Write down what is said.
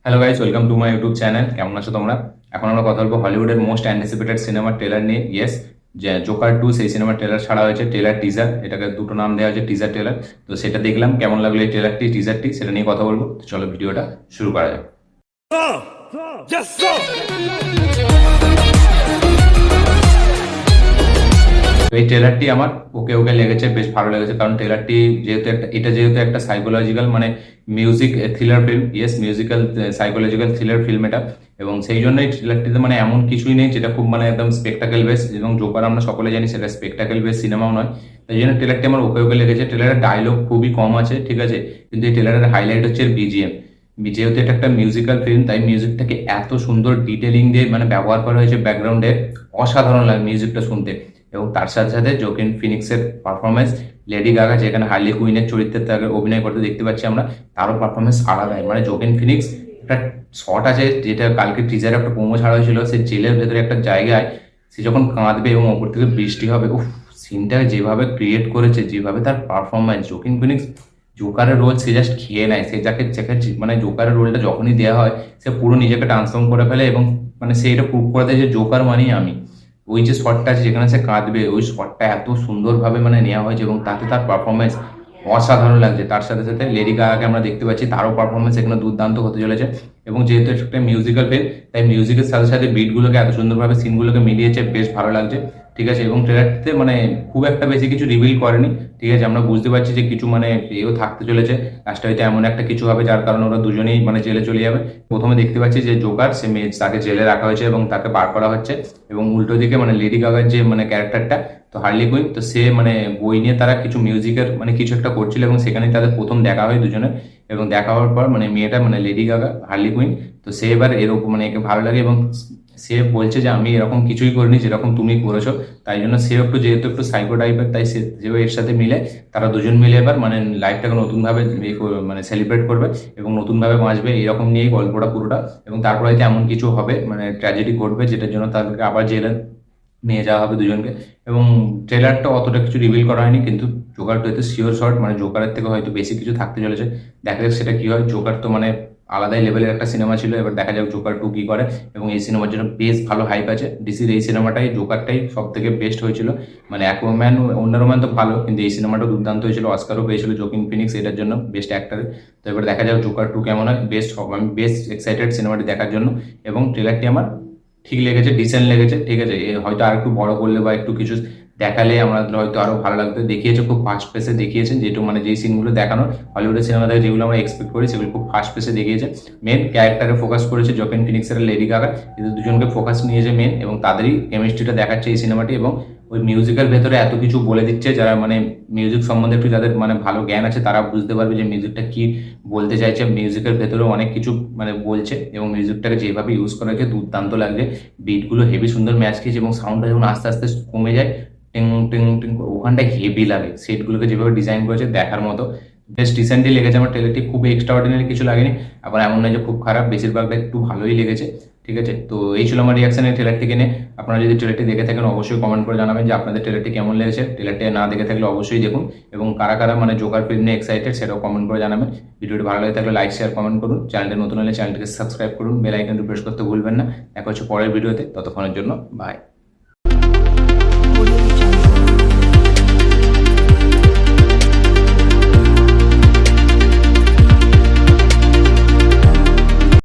Hello guys, welcome to my YouTube channel. কেমন আছো তোমরা? এখন আমরা কথা বলবো হলিউডের মোস্ট অ্যান্টিসিপেটেড সিনেমার ট্রেলার নিয়ে। ইয়েস, যে জোকার 2 সেই সিনেমার ট্রেলার ছাড়া হয়েছে, ট্রেলার টিজার, এটাকে দুটো নাম দেওয়া হয়েছে, টিজার ট্রেলার। তো সেটা দেখলাম, কেমন লাগলো এই ট্রেলারটি টিজারটি, সেটা নিয়ে কথা বলবো। তো চলো ভিডিওটা শুরু করা যাক। তো এই ট্রেলারটি আমার ওকে ওকে লেগেছে, বেশ ভালো লেগেছে। কারণ ট্রেলারটি যেহেতু একটা সাইকোলজিক্যাল মানে music thriller film. Yes, musical psychological thriller film এটা। এবং সেই জন্যই ট্রেলারটিতে মানে এমন কিছুই নেই যেটা খুব মানে একদম স্পেকটাকেল বেস, এবং জোকার আমরা সকলে জানি সেটা স্পেকটাকেল বেস সিনেমাও নয়। তাই জন্য ট্রেলারটি আমার ওকে ওকে লেগেছে। ট্রেলারের ডায়লগ খুবই কম আছে, ঠিক আছে, কিন্তু এই ট্রেলারের হাইলাইট হচ্ছে বিজিএম। যেহেতু এটা একটা মিউজিক্যাল ফিল্ম, তাই মিউজিকটাকে এত সুন্দর ডিটেলিং দিয়ে মানে ব্যবহার করা হয়েছে ব্যাকগ্রাউন্ডে, অসাধারণ লাগে মিউজিকটা শুনতে। এবং তার সাথে সাথে জোকিন ফিনিক্সের পারফরমেন্স, লেডি গাগা যেখানে হার্লি কুইনের চরিত্রে তাকে অভিনয় করতে দেখতে পাচ্ছি আমরা, তারও পারফরমেন্স আলাদাই। মানে জোকিন ফিনিক্স একটা শট আছে, যেটা কালকে টিজারে একটা প্রোমো ছাড়া হয়েছিল, সে জেলের ভেতরে একটা জায়গায় সে যখন কাঁদবে এবং ওপর থেকে বৃষ্টি হবে, উফ, সিনটাকে যেভাবে ক্রিয়েট করেছে, যেভাবে তার পারফরমেন্স, জোকিন ফিনিক্স জোকারের রোল সে জাস্ট খেয়ে নেয়। সে যাকে যাকে মানে জোকারের রোলটা যখনই দেওয়া হয়, সে পুরো নিজেকে ট্রান্সফর্ম করে ফেলে এবং মানে সে এটা প্রুভ করে দেয় যে জোকার মানেই আমি। ওই যে শটটা আছে যেখানে সে কাঁদবে, ওই শটটা এত সুন্দরভাবে মানে নেওয়া হয়েছে এবং তাতে তার পারফরমেন্স অসাধারণ লাগছে। তার সাথে সাথে লেডি গাগাকে আমরা দেখতে পাচ্ছি, তারও পারফরমেন্স এখানে দুর্দান্ত হতে চলেছে। এবং যেহেতু এটা একটা মিউজিক্যাল ফিল্ম, তাই মিউজিকের সাথে সাথে বিটগুলোকে এত সুন্দরভাবে সিনগুলোকে মিলিয়েছে, বেশ ভালো লাগছে, ঠিক আছে। এবং ট্রেলারটিতে মানে খুব একটা বেশি কিছু রিভিল করেনি, ঠিক আছে। আমরা বুঝতে পারছি যে কিছু মানে এও থাকতে চলেছে, লাস্টে হয়তো এমন একটা কিছু হবে যার কারণে ওরা দুজনেই মানে জেলে চলে যাবে। প্রথমে দেখতে পাচ্ছি যে জোকার সে তাকে জেলে রাখা হয়েছে এবং তাকে বার করা হচ্ছে। এবং উল্টো দিকে মানে লেডি গাগার যে মানে ক্যারেক্টারটা, তো হার্লি কুইন, তো সে মানে বই নিয়ে তারা কিছু মিউজিকের মানে কিছু একটা করছিল এবং সেখানেই তাদের প্রথম দেখা হয় দুজনের। এবং দেখা হওয়ার পর মানে মেয়েটা মানে লেডি গাগা হার্লি কুইন, তো সে এবার এরকম মানে একে ভালো লাগে এবং সে বলছে যে আমি এরকম কিছুই করিনি যেরকম তুমি করেছো। তাই জন্য সে একটু যেহেতু একটু সাইকো টাইপের, তাই সেও এর সাথে মিলে তারা দুজন মিলে এবার মানে লাইফটাকে নতুনভাবে মানে সেলিব্রেট করবে এবং নতুনভাবে বাঁচবে, এরকম নিয়েই গল্পটা পুরোটা। এবং তারপর হয়তো এমন কিছু হবে মানে ট্র্যাজেডি ঘটবে, যেটার জন্য তাদেরকে আবার জেলে নিয়ে যাওয়া হবে দুজনকে। এবং ট্রেলারটা অতটা কিছু রিভিল করা হয়নি, কিন্তু জোকার হয়তো শিওর শট মানে জোকারের থেকে হয়তো বেশি কিছু থাকতে চলেছে। দেখা যাক সেটা কি হয়। জোকার তো মানে আলাদাই লেভেলের একটা সিনেমা ছিল, এবার দেখা যাক জোকার 2 কি করে। এবং এই সিনেমার জন্য বেশ ভালো হাইপ আছে। ডিসির এই সিনেমাটাই, জোকারটাই সব থেকে বেস্ট হয়েছিল। মানে অ্যাকুয়াম্যান, অন্য রোম্যান তো ভালো, কিন্তু এই সিনেমাটা দুর্দান্ত হয়েছিল, অস্কারও পেয়েছিল জোকিন ফিনিক্স এটার জন্য বেস্ট অ্যাক্টর। তো এবার দেখা যাক জোকার 2 কেমন হয়। আমি বেশ এক্সাইটেড সিনেমাটি দেখার জন্য। এবং ট্রেলারটি আমার ঠিক লেগেছে, ডিসেন্ট লেগেছে, ঠিক আছে। হয়তো আর একটু বড় করলে বা একটু কিছু দেখালে আমাদের হয়তো আরো ভালো লাগতো। দেখিয়েছে খুব ফাস্ট পেসে দেখিয়েছে, যেটু মানে যেই সিনগুলো দেখানো হলিউডের সিনেমা থেকে যেগুলো আমরা এক্সপেক্ট করি, সেগুলো খুব ফাস্ট পেসে দেখিয়েছে। মেন ক্যারেক্টারে ফোকাস করেছে জোকিন ফিনিক্স আর লেডি গাগা, এদের দুজনকে ফোকাস নিয়েছে মেন, এবং তাদেরই কেমিস্ট্রিটা দেখাচ্ছে এই সিনেমাটি। এবং ওই মিউজিকের ভেতরে এত কিছু বলে দিচ্ছে, যারা মানে মিউজিক সম্বন্ধে একটু যাদের মানে ভালো জ্ঞান আছে, তারা বুঝতে পারবে যে মিউজিকটা কি বলতে চাইছে। মিউজিকের ভেতরেও অনেক কিছু মানে বলছে, এবং মিউজিকটাকে যেভাবে ইউজ করা হয়েছে দুর্দান্ত লাগছে। বিটগুলো হেভি সুন্দর ম্যাচ খেয়েছে এবং সাউন্ডটা যখন আস্তে আস্তে কমে যায়, টিং টিং টিং, ওখানটায় হেভি লাগে। সেটগুলোকে যেভাবে ডিজাইন করেছে দেখার মতো, বেশ রিসেন্টলি লেগেছে আমার। ট্রেলারটি খুব এক্সট্রা অর্ডিনারি কিছু লাগেনি, আবার এমন নয় যে খুব খারাপ, বেশিরভাগটা একটু ভালোই লেগেছে, ঠিক আছে। তো এই ছিল আমার রিয়াকশন এই ট্রেলারটিকে নিয়ে। আপনারা যদি ট্রেলারটি দেখে থাকেন অবশ্যই কমেন্ট করে জানাবেন যে আপনাদের ট্রেলারটি কেমন লেগেছে। ট্রেলারটি না দেখে থাকলে অবশ্যই দেখুন, এবং কারা কারা মানে জোকার ফিল্ম নিয়ে এক্সাইটেড সেটাও কমেন্ট করে জানাবেন। ভিডিওটি ভালো লাগে থাকলে লাইক শেয়ার কমেন্ট করুন। চ্যানেলটি নতুন হলে চ্যানেলটিকে সাবস্ক্রাইব করুন, বেল আইকনটি প্রেস করতে ভুলবেন না। দেখা হচ্ছে পরের ভিডিওতে, ততক্ষণের জন্য বাই।